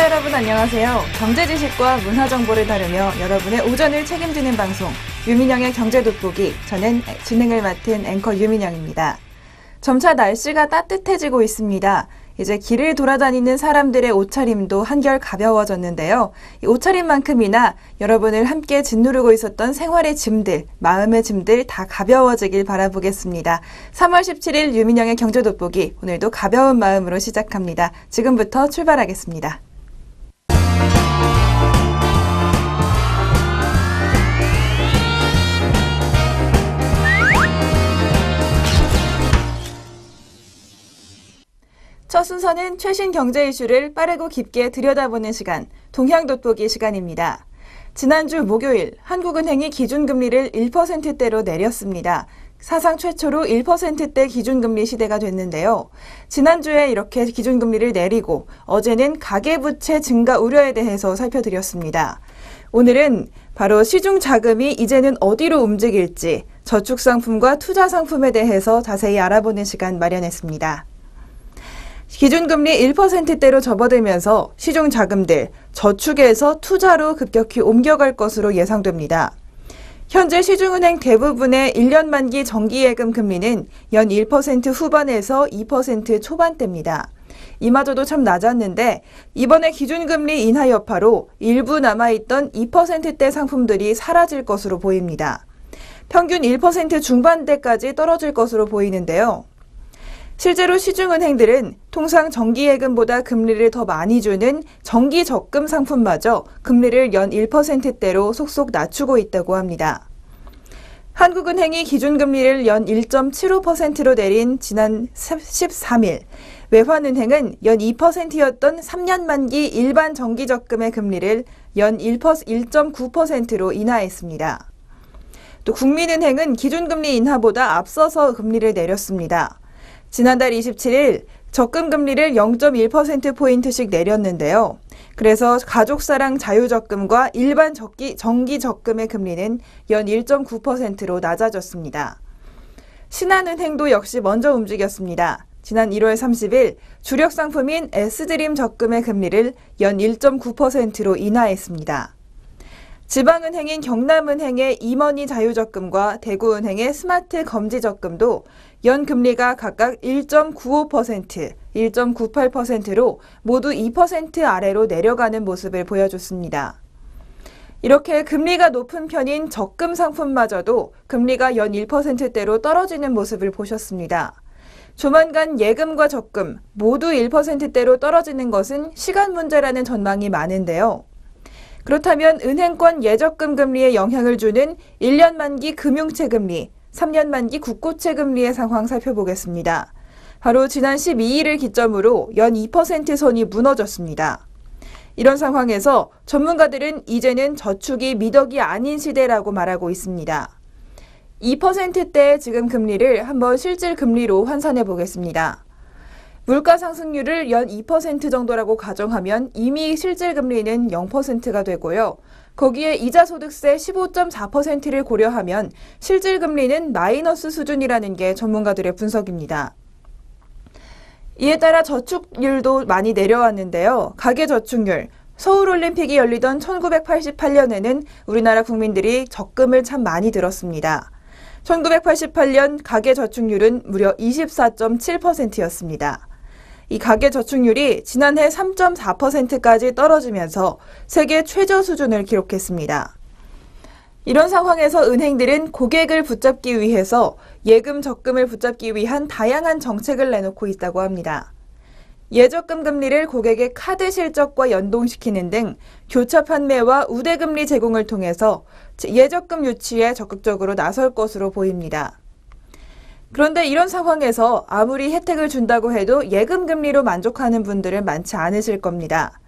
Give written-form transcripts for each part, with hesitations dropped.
청취자 여러분 안녕하세요. 경제 지식과 문화 정보를 다루며 여러분의 오전을 책임지는 방송 유민영의 경제 돋보기. 저는 진행을 맡은 앵커 유민영입니다. 점차 날씨가 따뜻해지고 있습니다. 이제 길을 돌아다니는 사람들의 옷차림도 한결 가벼워졌는데요. 이 옷차림만큼이나 여러분을 함께 짓누르고 있었던 생활의 짐들, 마음의 짐들 다 가벼워지길 바라보겠습니다. 3월 17일 유민영의 경제 돋보기, 오늘도 가벼운 마음으로 시작합니다. 지금부터 출발하겠습니다. 첫 순서는 최신 경제 이슈를 빠르고 깊게 들여다보는 시간, 동향 돋보기 시간입니다. 지난주 목요일 한국은행이 기준금리를 1%대로 내렸습니다. 사상 최초로 1%대 기준금리 시대가 됐는데요. 지난주에 이렇게 기준금리를 내리고 어제는 가계부채 증가 우려에 대해서 살펴드렸습니다. 오늘은 바로 시중자금이 이제는 어디로 움직일지 저축상품과 투자상품에 대해서 자세히 알아보는 시간 마련했습니다. 기준금리 1%대로 접어들면서 시중자금들, 저축에서 투자로 급격히 옮겨갈 것으로 예상됩니다. 현재 시중은행 대부분의 1년 만기 정기예금 금리는 연 1% 후반에서 2% 초반대입니다. 이마저도 참 낮았는데 이번에 기준금리 인하 여파로 일부 남아있던 2%대 상품들이 사라질 것으로 보입니다. 평균 1% 중반대까지 떨어질 것으로 보이는데요. 실제로 시중은행들은 통상 정기예금보다 금리를 더 많이 주는 정기적금 상품마저 금리를 연 1%대로 속속 낮추고 있다고 합니다. 한국은행이 기준금리를 연 1.75%로 내린 지난 13일, 외환은행은 연 2%였던 3년 만기 일반 정기적금의 금리를 연 1.9%로 인하했습니다. 또 국민은행은 기준금리 인하보다 앞서서 금리를 내렸습니다. 지난달 27일 적금 금리를 0.1%포인트씩 내렸는데요. 그래서 가족사랑 자유적금과 일반 정기적금의 금리는 연 1.9%로 낮아졌습니다. 신한은행도 역시 먼저 움직였습니다. 지난 1월 30일 주력 상품인 S드림 적금의 금리를 연 1.9%로 인하했습니다. 지방은행인 경남은행의 이머니 자유적금과 대구은행의 스마트 검지적금도 연금리가 각각 1.95%, 1.98%로 모두 2% 아래로 내려가는 모습을 보여줬습니다. 이렇게 금리가 높은 편인 적금 상품마저도 금리가 연 1%대로 떨어지는 모습을 보셨습니다. 조만간 예금과 적금 모두 1%대로 떨어지는 것은 시간 문제라는 전망이 많은데요. 그렇다면 은행권 예적금 금리에 영향을 주는 1년 만기 금융채 금리, 3년 만기 국고채 금리의 상황 살펴보겠습니다. 바로 지난 12일을 기점으로 연 2% 선이 무너졌습니다. 이런 상황에서 전문가들은 이제는 저축이 미덕이 아닌 시대라고 말하고 있습니다. 2%대의 지금 금리를 한번 실질 금리로 환산해 보겠습니다. 물가 상승률을 연 2% 정도라고 가정하면 이미 실질 금리는 0%가 되고요. 거기에 이자소득세 15.4%를 고려하면 실질 금리는 마이너스 수준이라는 게 전문가들의 분석입니다. 이에 따라 저축률도 많이 내려왔는데요. 가계저축률, 서울올림픽이 열리던 1988년에는 우리나라 국민들이 적금을 참 많이 들었습니다. 1988년 가계저축률은 무려 24.7%였습니다. 이 가계저축률이 지난해 3.4%까지 떨어지면서 세계 최저 수준을 기록했습니다. 이런 상황에서 은행들은 고객을 붙잡기 위해서 예금, 적금을 붙잡기 위한 다양한 정책을 내놓고 있다고 합니다. 예적금 금리를 고객의 카드 실적과 연동시키는 등 교차 판매와 우대금리 제공을 통해서 예적금 유치에 적극적으로 나설 것으로 보입니다. 그런데 이런 상황에서 아무리 혜택을 준다고 해도 예금 금리로 만족하는 분들은 많지 않으실 겁니다.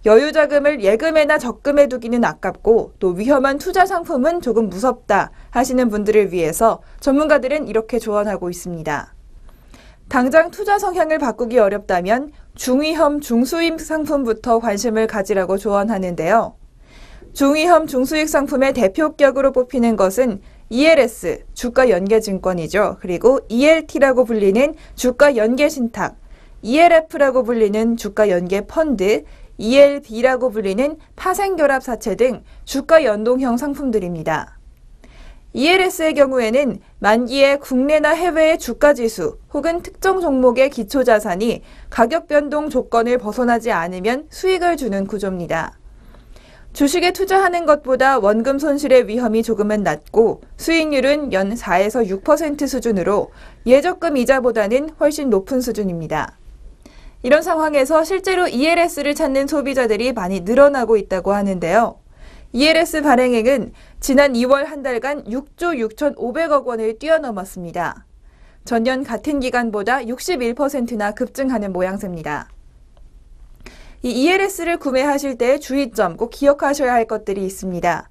여유자금을 예금에나 적금에 두기는 아깝고 또 위험한 투자 상품은 조금 무섭다 하시는 분들을 위해서 전문가들은 이렇게 조언하고 있습니다. 당장 투자 성향을 바꾸기 어렵다면 중위험, 중수익 상품부터 관심을 가지라고 조언하는데요. 중위험, 중수익 상품의 대표격으로 뽑히는 것은 ELS, 주가연계증권이죠. 그리고 ELT라고 불리는 주가연계신탁, ELF라고 불리는 주가연계펀드, ELB라고 불리는 파생결합 사채 등 주가 연동형 상품들입니다. ELS의 경우에는 만기에 국내나 해외의 주가지수 혹은 특정 종목의 기초자산이 가격 변동 조건을 벗어나지 않으면 수익을 주는 구조입니다. 주식에 투자하는 것보다 원금 손실의 위험이 조금은 낮고 수익률은 연 4에서 6% 수준으로 예적금 이자보다는 훨씬 높은 수준입니다. 이런 상황에서 실제로 ELS를 찾는 소비자들이 많이 늘어나고 있다고 하는데요. ELS 발행액은 지난 2월 한 달간 6조 6,500억 원을 뛰어넘었습니다. 전년 같은 기간보다 61%나 급증하는 모양새입니다. 이 ELS를 구매하실 때 주의점 꼭 기억하셔야 할 것들이 있습니다.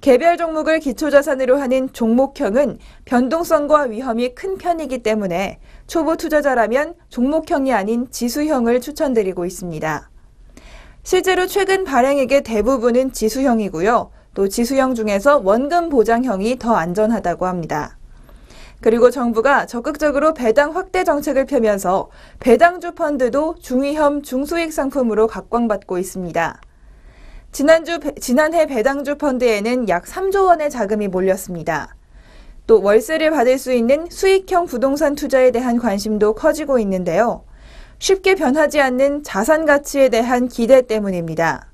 개별 종목을 기초자산으로 하는 종목형은 변동성과 위험이 큰 편이기 때문에 초보 투자자라면 종목형이 아닌 지수형을 추천드리고 있습니다. 실제로 최근 발행액의 대부분은 지수형이고요. 또 지수형 중에서 원금 보장형이 더 안전하다고 합니다. 그리고 정부가 적극적으로 배당 확대 정책을 펴면서 배당주 펀드도 중위험 중수익 상품으로 각광받고 있습니다. 지난해 배당주 펀드에는 약 3조 원의 자금이 몰렸습니다. 또 월세를 받을 수 있는 수익형 부동산 투자에 대한 관심도 커지고 있는데요. 쉽게 변하지 않는 자산 가치에 대한 기대 때문입니다.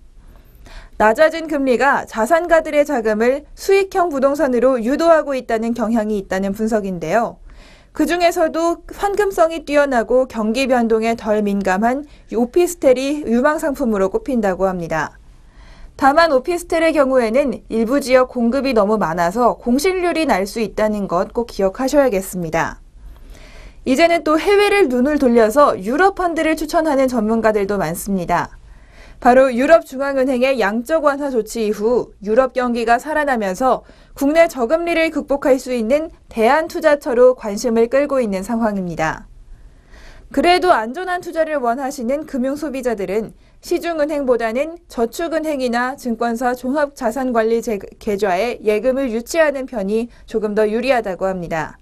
낮아진 금리가 자산가들의 자금을 수익형 부동산으로 유도하고 있다는 경향이 있다는 분석인데요. 그중에서도 환금성이 뛰어나고 경기 변동에 덜 민감한 오피스텔이 유망 상품으로 꼽힌다고 합니다. 다만 오피스텔의 경우에는 일부 지역 공급이 너무 많아서 공실률이 날 수 있다는 것 꼭 기억하셔야겠습니다. 이제는 또 해외를 눈을 돌려서 유럽 펀드를 추천하는 전문가들도 많습니다. 바로 유럽중앙은행의 양적 완화 조치 이후 유럽 경기가 살아나면서 국내 저금리를 극복할 수 있는 대안투자처로 관심을 끌고 있는 상황입니다. 그래도 안전한 투자를 원하시는 금융소비자들은 시중은행보다는 저축은행이나 증권사 종합자산관리 계좌에 예금을 유치하는 편이 조금 더 유리하다고 합니다.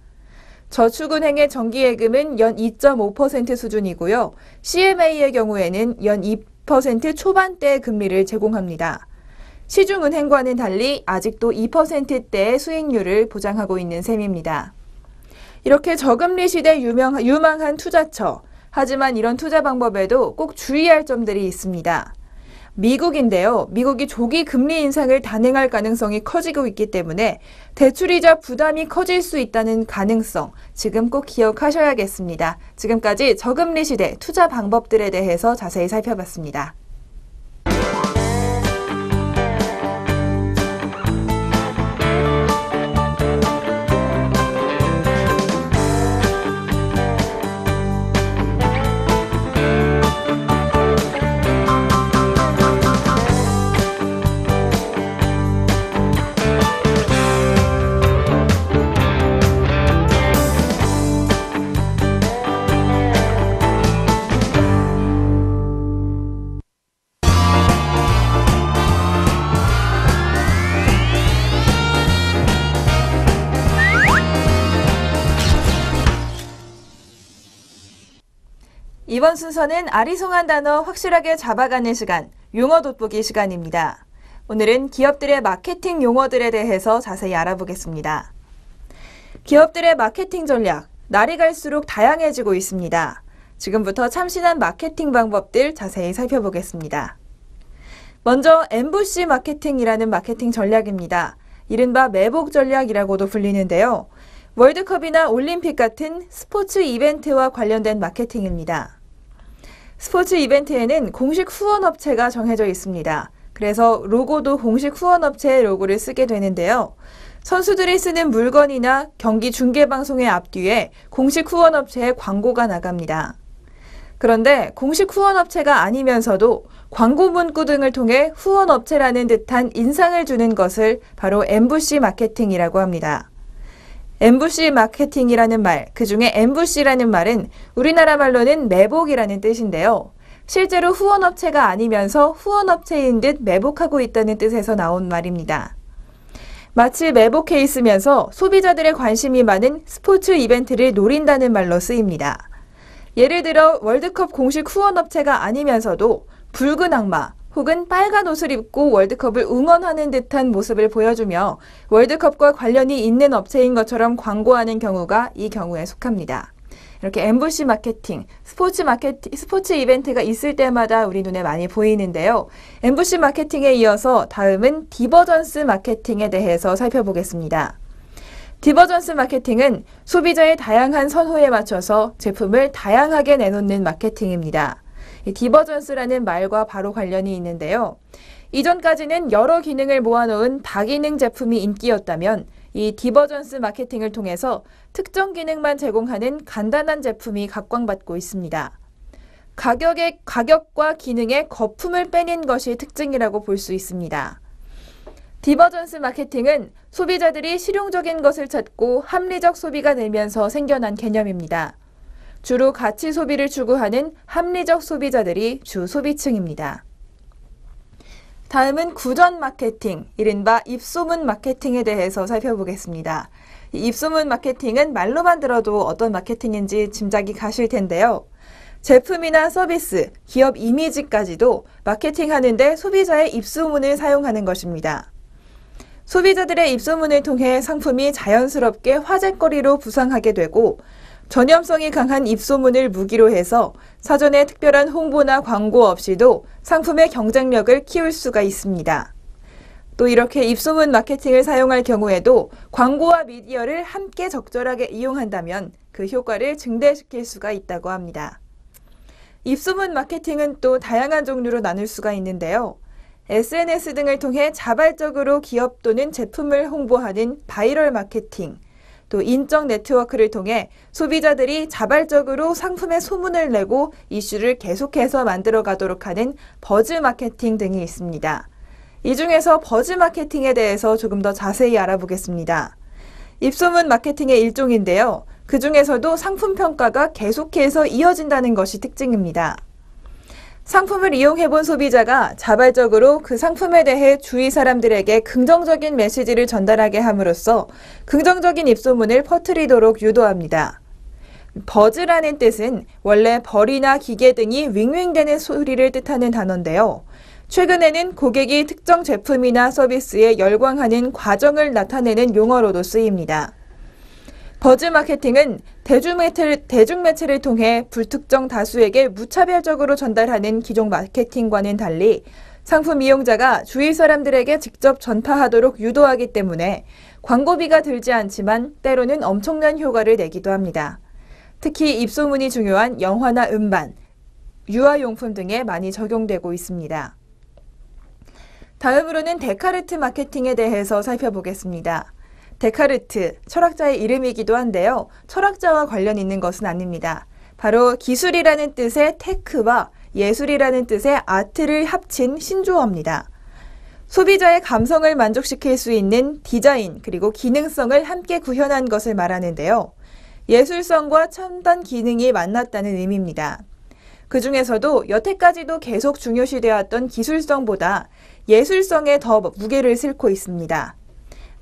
저축은행의 정기예금은 연 2.5% 수준이고요. CMA의 경우에는 연 2% 초반대의 금리를 제공합니다. 시중은행과는 달리 아직도 2%대의 수익률을 보장하고 있는 셈입니다. 이렇게 저금리 시대 유망한 투자처, 하지만 이런 투자 방법에도 꼭 주의할 점들이 있습니다. 미국인데요. 미국이 조기 금리 인상을 단행할 가능성이 커지고 있기 때문에 대출이자 부담이 커질 수 있다는 가능성, 지금 꼭 기억하셔야겠습니다. 지금까지 저금리 시대 투자 방법들에 대해서 자세히 살펴봤습니다. 이번 순서는 아리송한 단어 확실하게 잡아가는 시간, 용어 돋보기 시간입니다. 오늘은 기업들의 마케팅 용어들에 대해서 자세히 알아보겠습니다. 기업들의 마케팅 전략, 날이 갈수록 다양해지고 있습니다. 지금부터 참신한 마케팅 방법들 자세히 살펴보겠습니다. 먼저 엠부시 마케팅이라는 마케팅 전략입니다. 이른바 매복 전략이라고도 불리는데요. 월드컵이나 올림픽 같은 스포츠 이벤트와 관련된 마케팅입니다. 스포츠 이벤트에는 공식 후원업체가 정해져 있습니다. 그래서 로고도 공식 후원업체의 로고를 쓰게 되는데요. 선수들이 쓰는 물건이나 경기 중계방송의 앞뒤에 공식 후원업체의 광고가 나갑니다. 그런데 공식 후원업체가 아니면서도 광고 문구 등을 통해 후원업체라는 듯한 인상을 주는 것을 바로 엠부시 마케팅이라고 합니다. 엠부시 마케팅이라는 말, 그중에 엠부시라는 말은 우리나라 말로는 매복이라는 뜻인데요. 실제로 후원업체가 아니면서 후원업체인 듯 매복하고 있다는 뜻에서 나온 말입니다. 마치 매복해 있으면서 소비자들의 관심이 많은 스포츠 이벤트를 노린다는 말로 쓰입니다. 예를 들어 월드컵 공식 후원업체가 아니면서도 붉은 악마 혹은 빨간 옷을 입고 월드컵을 응원하는 듯한 모습을 보여주며 월드컵과 관련이 있는 업체인 것처럼 광고하는 경우가 이 경우에 속합니다. 이렇게 MBC 마케팅, 스포츠 이벤트가 있을 때마다 우리 눈에 많이 보이는데요. MBC 마케팅에 이어서 다음은 디버전스 마케팅에 대해서 살펴보겠습니다. 디버전스 마케팅은 소비자의 다양한 선호에 맞춰서 제품을 다양하게 내놓는 마케팅입니다. 이 디버전스라는 말과 바로 관련이 있는데요. 이전까지는 여러 기능을 모아놓은 다기능 제품이 인기였다면 이 디버전스 마케팅을 통해서 특정 기능만 제공하는 간단한 제품이 각광받고 있습니다. 가격과 기능의 거품을 빼낸 것이 특징이라고 볼 수 있습니다. 디버전스 마케팅은 소비자들이 실용적인 것을 찾고 합리적 소비가 되면서 생겨난 개념입니다. 주로 가치 소비를 추구하는 합리적 소비자들이 주 소비층입니다. 다음은 구전 마케팅, 이른바 입소문 마케팅에 대해서 살펴보겠습니다. 이 입소문 마케팅은 말로만 들어도 어떤 마케팅인지 짐작이 가실 텐데요. 제품이나 서비스, 기업 이미지까지도 마케팅하는데 소비자의 입소문을 사용하는 것입니다. 소비자들의 입소문을 통해 상품이 자연스럽게 화제거리로 부상하게 되고 전염성이 강한 입소문을 무기로 해서 사전에 특별한 홍보나 광고 없이도 상품의 경쟁력을 키울 수가 있습니다. 또 이렇게 입소문 마케팅을 사용할 경우에도 광고와 미디어를 함께 적절하게 이용한다면 그 효과를 증대시킬 수가 있다고 합니다. 입소문 마케팅은 또 다양한 종류로 나눌 수가 있는데요. SNS 등을 통해 자발적으로 기업 또는 제품을 홍보하는 바이럴 마케팅, 또 인적 네트워크를 통해 소비자들이 자발적으로 상품의 소문을 내고 이슈를 계속해서 만들어 가도록 하는 버즈 마케팅 등이 있습니다. 이 중에서 버즈 마케팅에 대해서 조금 더 자세히 알아보겠습니다. 입소문 마케팅의 일종인데요. 그 중에서도 상품 평가가 계속해서 이어진다는 것이 특징입니다. 상품을 이용해본 소비자가 자발적으로 그 상품에 대해 주위 사람들에게 긍정적인 메시지를 전달하게 함으로써 긍정적인 입소문을 퍼뜨리도록 유도합니다. 버즈라는 뜻은 원래 벌이나 기계 등이 윙윙대는 소리를 뜻하는 단어인데요. 최근에는 고객이 특정 제품이나 서비스에 열광하는 과정을 나타내는 용어로도 쓰입니다. 버즈 마케팅은 대중매체를 통해 불특정 다수에게 무차별적으로 전달하는 기존 마케팅과는 달리 상품 이용자가 주위 사람들에게 직접 전파하도록 유도하기 때문에 광고비가 들지 않지만 때로는 엄청난 효과를 내기도 합니다. 특히 입소문이 중요한 영화나 음반, 유아용품 등에 많이 적용되고 있습니다. 다음으로는 데카르트 마케팅에 대해서 살펴보겠습니다. 데카르트, 철학자의 이름이기도 한데요. 철학자와 관련 있는 것은 아닙니다. 바로 기술이라는 뜻의 테크와 예술이라는 뜻의 아트를 합친 신조어입니다. 소비자의 감성을 만족시킬 수 있는 디자인 그리고 기능성을 함께 구현한 것을 말하는데요. 예술성과 첨단 기능이 만났다는 의미입니다. 그 중에서도 여태까지도 계속 중요시되었던 기술성보다 예술성에 더 무게를 싣고 있습니다.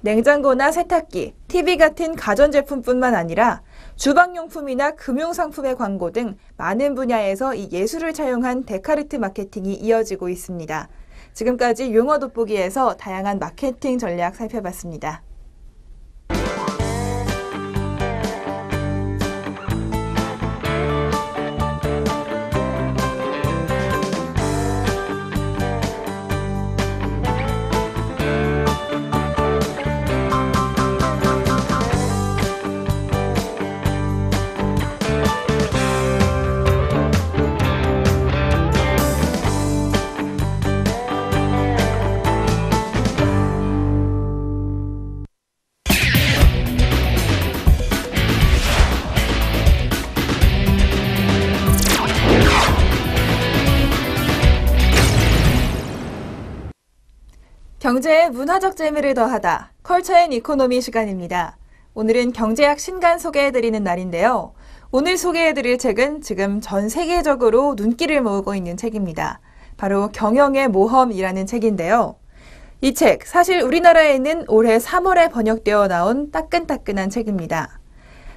냉장고나 세탁기, TV 같은 가전제품뿐만 아니라 주방용품이나 금융상품의 광고 등 많은 분야에서 이 예술을 차용한 데카르트 마케팅이 이어지고 있습니다. 지금까지 용어 돋보기에서 다양한 마케팅 전략 살펴봤습니다. 경제에 문화적 재미를 더하다. 컬처 앤 이코노미 시간입니다. 오늘은 경제학 신간 소개해드리는 날인데요. 오늘 소개해드릴 책은 지금 전 세계적으로 눈길을 모으고 있는 책입니다. 바로 경영의 모험이라는 책인데요. 이 책, 사실 우리나라에는 올해 3월에 번역되어 나온 따끈따끈한 책입니다.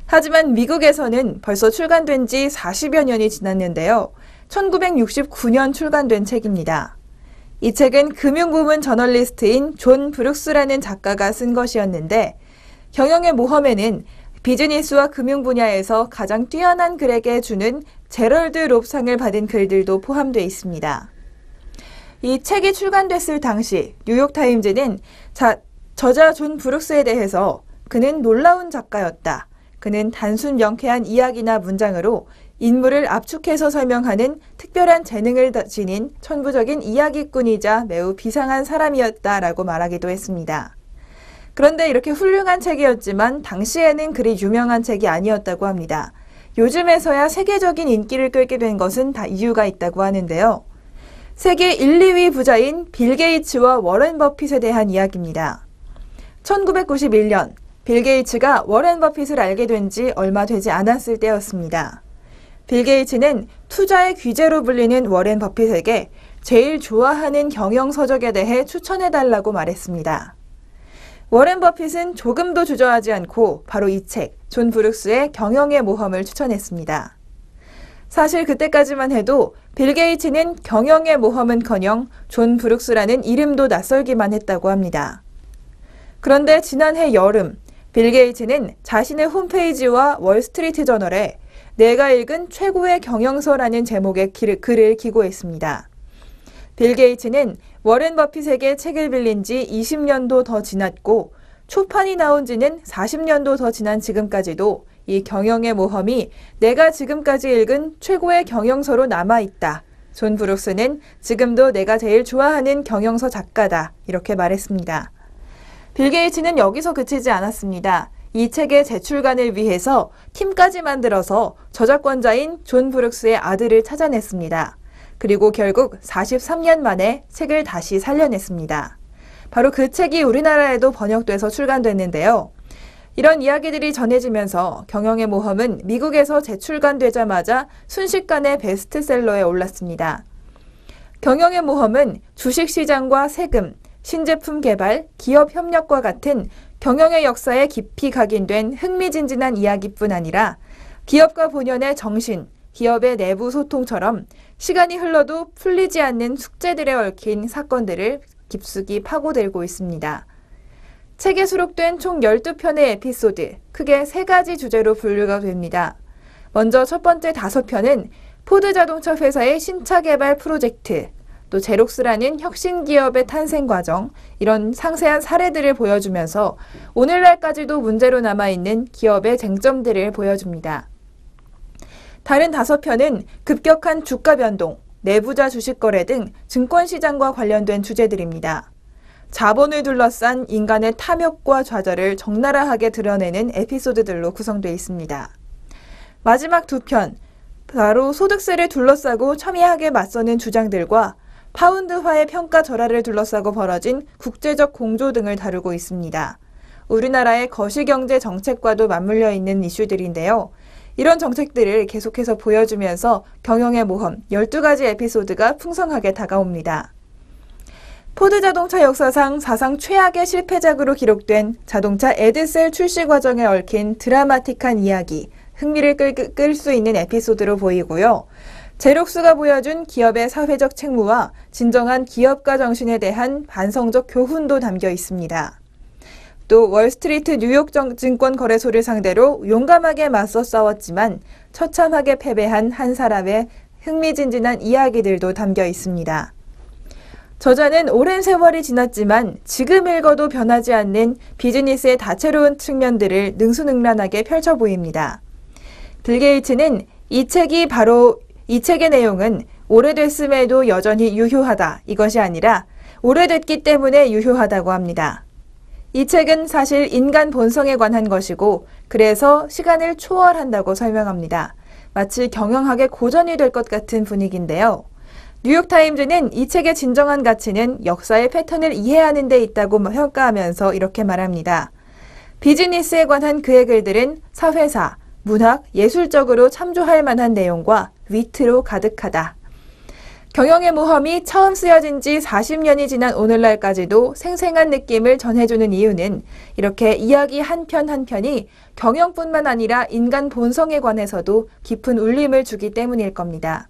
하지만 미국에서는 벌써 출간된 지 40여 년이 지났는데요. 1969년 출간된 책입니다. 이 책은 금융부문 저널리스트인 존 브룩스라는 작가가 쓴 것이었는데 경영의 모험에는 비즈니스와 금융 분야에서 가장 뛰어난 글에게 주는 제럴드 롭상을 받은 글들도 포함되어 있습니다. 이 책이 출간됐을 당시 뉴욕타임즈는 저자 존 브룩스에 대해서 그는 놀라운 작가였다. 그는 단순 명쾌한 이야기나 문장으로 인물을 압축해서 설명하는 특별한 재능을 지닌 천부적인 이야기꾼이자 매우 비상한 사람이었다라고 말하기도 했습니다. 그런데 이렇게 훌륭한 책이었지만 당시에는 그리 유명한 책이 아니었다고 합니다. 요즘에서야 세계적인 인기를 끌게 된 것은 다 이유가 있다고 하는데요. 세계 1, 2위 부자인 빌 게이츠와 워렌 버핏에 대한 이야기입니다. 1991년 빌 게이츠가 워렌 버핏을 알게 된 지 얼마 되지 않았을 때였습니다. 빌 게이츠는 투자의 귀재로 불리는 워렌 버핏에게 제일 좋아하는 경영서적에 대해 추천해달라고 말했습니다. 워렌 버핏은 조금도 주저하지 않고 바로 이 책, 존 브룩스의 경영의 모험을 추천했습니다. 사실 그때까지만 해도 빌 게이츠는 경영의 모험은커녕 존 브룩스라는 이름도 낯설기만 했다고 합니다. 그런데 지난해 여름, 빌 게이츠는 자신의 홈페이지와 월스트리트 저널에 내가 읽은 최고의 경영서라는 제목의 글을 기고했습니다. 빌 게이츠는 워렌 버핏에게 책을 빌린 지 20년도 더 지났고 초판이 나온 지는 40년도 더 지난 지금까지도 이 경영의 모험이 내가 지금까지 읽은 최고의 경영서로 남아있다. 존 브룩스는 지금도 내가 제일 좋아하는 경영서 작가다. 이렇게 말했습니다. 빌 게이츠는 여기서 그치지 않았습니다. 이 책의 재출간을 위해서 팀까지 만들어서 저작권자인 존 브룩스의 아들을 찾아냈습니다. 그리고 결국 43년 만에 책을 다시 살려냈습니다. 바로 그 책이 우리나라에도 번역돼서 출간됐는데요. 이런 이야기들이 전해지면서 경영의 모험은 미국에서 재출간되자마자 순식간에 베스트셀러에 올랐습니다. 경영의 모험은 주식시장과 세금, 신제품 개발, 기업 협력과 같은 경영의 역사에 깊이 각인된 흥미진진한 이야기뿐 아니라 기업과 본연의 정신, 기업의 내부 소통처럼 시간이 흘러도 풀리지 않는 숙제들에 얽힌 사건들을 깊숙이 파고들고 있습니다. 책에 수록된 총 12편의 에피소드, 크게 3가지 주제로 분류가 됩니다. 먼저 첫 번째 5편은 포드 자동차 회사의 신차 개발 프로젝트, 또 제록스라는 혁신 기업의 탄생 과정, 이런 상세한 사례들을 보여주면서 오늘날까지도 문제로 남아있는 기업의 쟁점들을 보여줍니다. 다른 5편은 급격한 주가 변동, 내부자 주식 거래 등 증권시장과 관련된 주제들입니다. 자본을 둘러싼 인간의 탐욕과 좌절을 적나라하게 드러내는 에피소드들로 구성되어 있습니다. 마지막 2편, 바로 소득세를 둘러싸고 첨예하게 맞서는 주장들과 파운드화의 평가 절하를 둘러싸고 벌어진 국제적 공조 등을 다루고 있습니다. 우리나라의 거시경제 정책과도 맞물려 있는 이슈들인데요. 이런 정책들을 계속해서 보여주면서 경영의 모험 12가지 에피소드가 풍성하게 다가옵니다. 포드 자동차 역사상 사상 최악의 실패작으로 기록된 자동차 에드셀 출시 과정에 얽힌 드라마틱한 이야기, 흥미를 끌 수 있는 에피소드로 보이고요. 제록스가 보여준 기업의 사회적 책무와 진정한 기업가 정신에 대한 반성적 교훈도 담겨 있습니다. 또 월스트리트 뉴욕 증권 거래소를 상대로 용감하게 맞서 싸웠지만 처참하게 패배한 한 사람의 흥미진진한 이야기들도 담겨 있습니다. 저자는 오랜 세월이 지났지만 지금 읽어도 변하지 않는 비즈니스의 다채로운 측면들을 능수능란하게 펼쳐 보입니다. 빌 게이츠는 이 책의 내용은 오래됐음에도 여전히 유효하다, 이것이 아니라 오래됐기 때문에 유효하다고 합니다. 이 책은 사실 인간 본성에 관한 것이고 그래서 시간을 초월한다고 설명합니다. 마치 경영학의 고전이 될 것 같은 분위기인데요. 뉴욕타임즈는 이 책의 진정한 가치는 역사의 패턴을 이해하는 데 있다고 평가하면서 이렇게 말합니다. 비즈니스에 관한 그의 글들은 사회사, 문학, 예술적으로 참조할 만한 내용과 위트로 가득하다. 경영의 모험이 처음 쓰여진 지 40년이 지난 오늘날까지도 생생한 느낌을 전해주는 이유는 이렇게 이야기 한 편 한 편이 경영뿐만 아니라 인간 본성에 관해서도 깊은 울림을 주기 때문일 겁니다.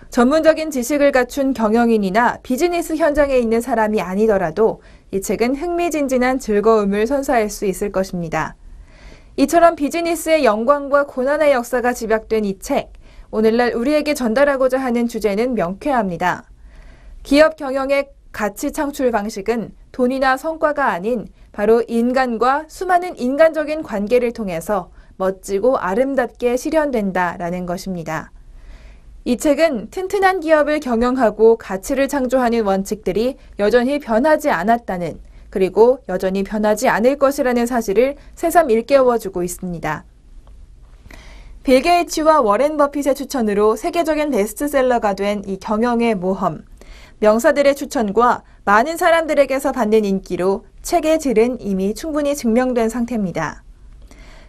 전문적인 지식을 갖춘 경영인이나 비즈니스 현장에 있는 사람이 아니더라도 이 책은 흥미진진한 즐거움을 선사할 수 있을 것입니다. 이처럼 비즈니스의 영광과 고난의 역사가 집약된 이 책, 오늘날 우리에게 전달하고자 하는 주제는 명쾌합니다. 기업 경영의 가치 창출 방식은 돈이나 성과가 아닌 바로 인간과 수많은 인간적인 관계를 통해서 멋지고 아름답게 실현된다라는 것입니다. 이 책은 튼튼한 기업을 경영하고 가치를 창조하는 원칙들이 여전히 변하지 않았다는, 그리고 여전히 변하지 않을 것이라는 사실을 새삼 일깨워주고 있습니다. 빌 게이츠와 워렌 버핏의 추천으로 세계적인 베스트셀러가 된 이 경영의 모험, 명사들의 추천과 많은 사람들에게서 받는 인기로 책의 질은 이미 충분히 증명된 상태입니다.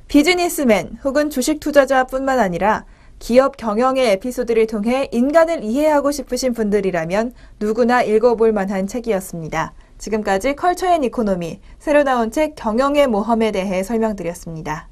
비즈니스맨 혹은 주식 투자자뿐만 아니라 기업 경영의 에피소드를 통해 인간을 이해하고 싶으신 분들이라면 누구나 읽어볼 만한 책이었습니다. 지금까지 컬처 앤 이코노미, 새로 나온 책 경영의 모험에 대해 설명드렸습니다.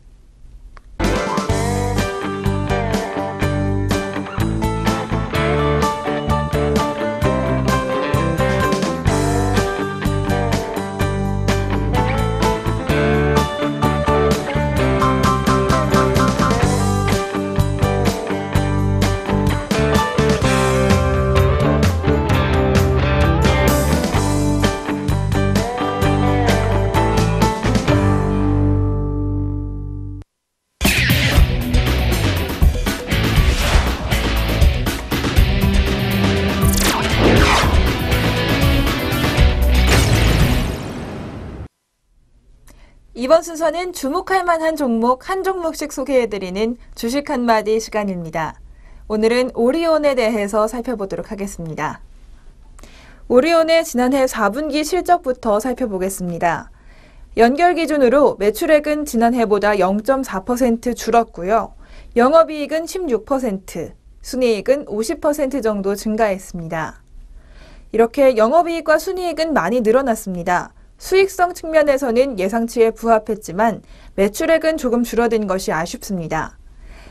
이번 순서는 주목할 만한 종목 한 종목씩 소개해드리는 주식 한마디 시간입니다. 오늘은 오리온에 대해서 살펴보도록 하겠습니다. 오리온의 지난해 4분기 실적부터 살펴보겠습니다. 연결 기준으로 매출액은 지난해보다 0.4% 줄었고요. 영업이익은 16%, 순이익은 50% 정도 증가했습니다. 이렇게 영업이익과 순이익은 많이 늘어났습니다. 수익성 측면에서는 예상치에 부합했지만 매출액은 조금 줄어든 것이 아쉽습니다.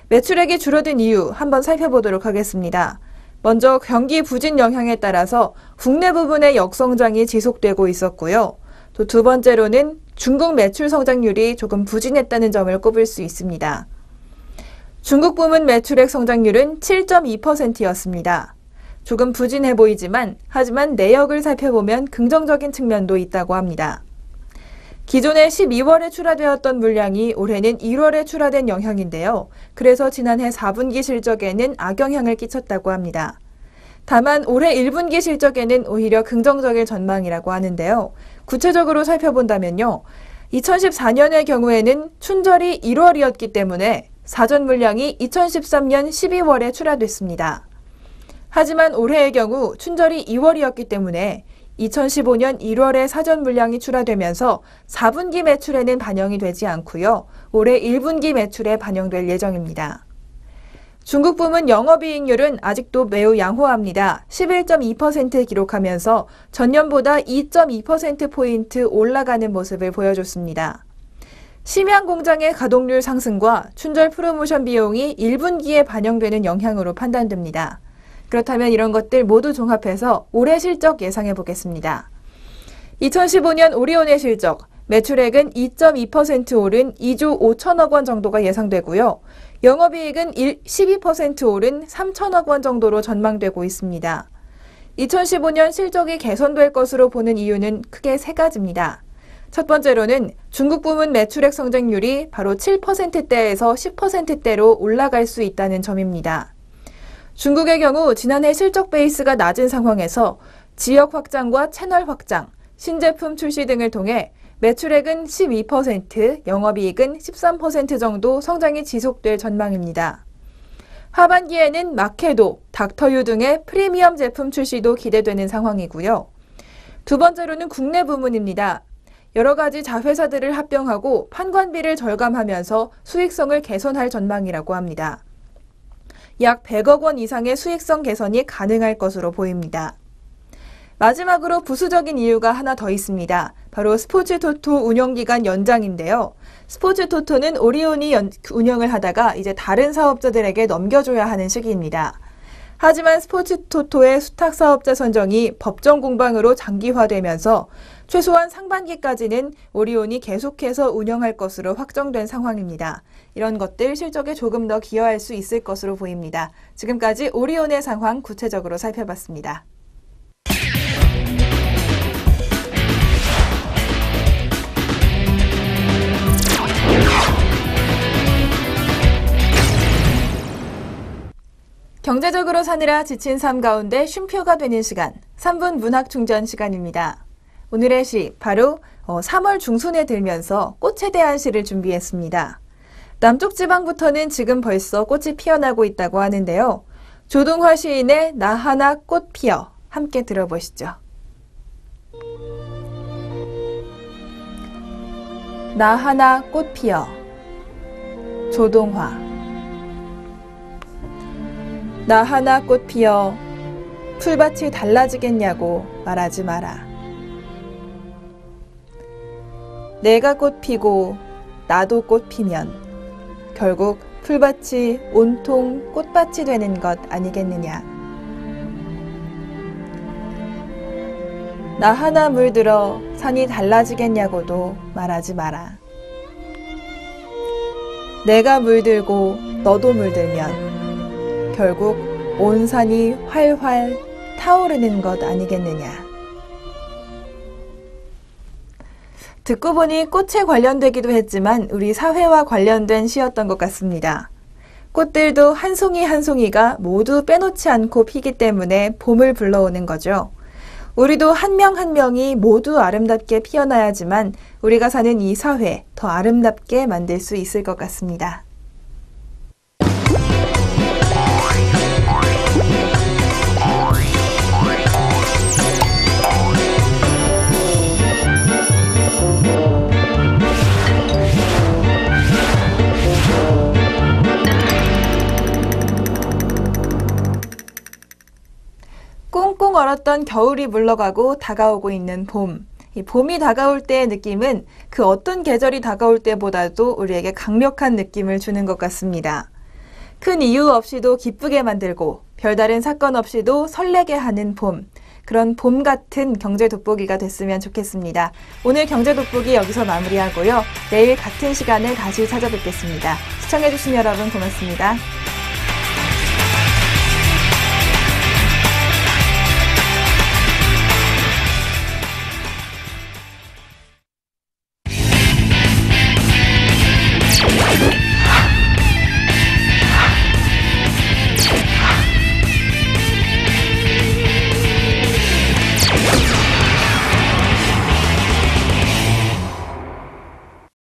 매출액이 줄어든 이유 한번 살펴보도록 하겠습니다. 먼저 경기 부진 영향에 따라서 국내 부분의 역성장이 지속되고 있었고요. 또 두 번째로는 중국 매출 성장률이 조금 부진했다는 점을 꼽을 수 있습니다. 중국 부문 매출액 성장률은 7.2%였습니다. 조금 부진해 보이지만 하지만 내역을 살펴보면 긍정적인 측면도 있다고 합니다. 기존에 12월에 출하되었던 물량이 올해는 1월에 출하된 영향인데요. 그래서 지난해 4분기 실적에는 악영향을 끼쳤다고 합니다. 다만 올해 1분기 실적에는 오히려 긍정적인 전망이라고 하는데요. 구체적으로 살펴본다면요. 2014년의 경우에는 춘절이 1월이었기 때문에 사전 물량이 2013년 12월에 출하됐습니다. 하지만 올해의 경우 춘절이 2월이었기 때문에 2015년 1월에 사전 물량이 출하되면서 4분기 매출에는 반영이 되지 않고요. 올해 1분기 매출에 반영될 예정입니다. 중국 부문 영업이익률은 아직도 매우 양호합니다. 11.2% 기록하면서 전년보다 2.2%포인트 올라가는 모습을 보여줬습니다. 심양 공장의 가동률 상승과 춘절 프로모션 비용이 1분기에 반영되는 영향으로 판단됩니다. 그렇다면 이런 것들 모두 종합해서 올해 실적 예상해 보겠습니다. 2015년 오리온의 실적, 매출액은 2.2% 오른 2조 5천억 원 정도가 예상되고요. 영업이익은 12% 오른 3천억 원 정도로 전망되고 있습니다. 2015년 실적이 개선될 것으로 보는 이유는 크게 세 가지입니다. 첫 번째로는 중국 부문 매출액 성장률이 바로 7%대에서 10%대로 올라갈 수 있다는 점입니다. 중국의 경우 지난해 실적 베이스가 낮은 상황에서 지역 확장과 채널 확장, 신제품 출시 등을 통해 매출액은 12%, 영업이익은 13% 정도 성장이 지속될 전망입니다. 하반기에는 마케도, 닥터유 등의 프리미엄 제품 출시도 기대되는 상황이고요. 두 번째로는 국내 부문입니다. 여러 가지 자회사들을 합병하고 판관비를 절감하면서 수익성을 개선할 전망이라고 합니다. 약 100억 원 이상의 수익성 개선이 가능할 것으로 보입니다. 마지막으로 부수적인 이유가 하나 더 있습니다. 바로 스포츠토토 운영기간 연장인데요. 스포츠토토는 오리온이 운영을 하다가 이제 다른 사업자들에게 넘겨줘야 하는 시기입니다. 하지만 스포츠토토의 수탁사업자 선정이 법정 공방으로 장기화되면서 최소한 상반기까지는 오리온이 계속해서 운영할 것으로 확정된 상황입니다. 이런 것들 실적에 조금 더 기여할 수 있을 것으로 보입니다. 지금까지 오리온의 상황 구체적으로 살펴봤습니다. 경제적으로 사느라 지친 삶 가운데 쉼표가 되는 시간, 3분 문학충전 시간입니다. 오늘의 시, 바로 3월 중순에 들면서 꽃에 대한 시를 준비했습니다. 남쪽 지방부터는 지금 벌써 꽃이 피어나고 있다고 하는데요. 조동화 시인의 나 하나 꽃 피어, 함께 들어보시죠. 나 하나 꽃 피어, 조동화. 나 하나 꽃 피어 풀밭이 달라지겠냐고 말하지 마라. 내가 꽃 피고 나도 꽃 피면 결국 풀밭이 온통 꽃밭이 되는 것 아니겠느냐. 나 하나 물들어 산이 달라지겠냐고도 말하지 마라. 내가 물들고 너도 물들면 결국 온 산이 활활 타오르는 것 아니겠느냐. 듣고 보니 꽃에 관련되기도 했지만 우리 사회와 관련된 시였던 것 같습니다. 꽃들도 한 송이 한 송이가 모두 빼놓지 않고 피기 때문에 봄을 불러오는 거죠. 우리도 한 명 한 명이 모두 아름답게 피어나야지만 우리가 사는 이 사회 더 아름답게 만들 수 있을 것 같습니다. 꽁꽁 얼었던 겨울이 물러가고 다가오고 있는 봄. 이 봄이 다가올 때의 느낌은 그 어떤 계절이 다가올 때보다도 우리에게 강력한 느낌을 주는 것 같습니다. 큰 이유 없이도 기쁘게 만들고 별다른 사건 없이도 설레게 하는 봄. 그런 봄 같은 경제 돋보기가 됐으면 좋겠습니다. 오늘 경제 돋보기 여기서 마무리하고요. 내일 같은 시간에 다시 찾아뵙겠습니다. 시청해주신 여러분 고맙습니다.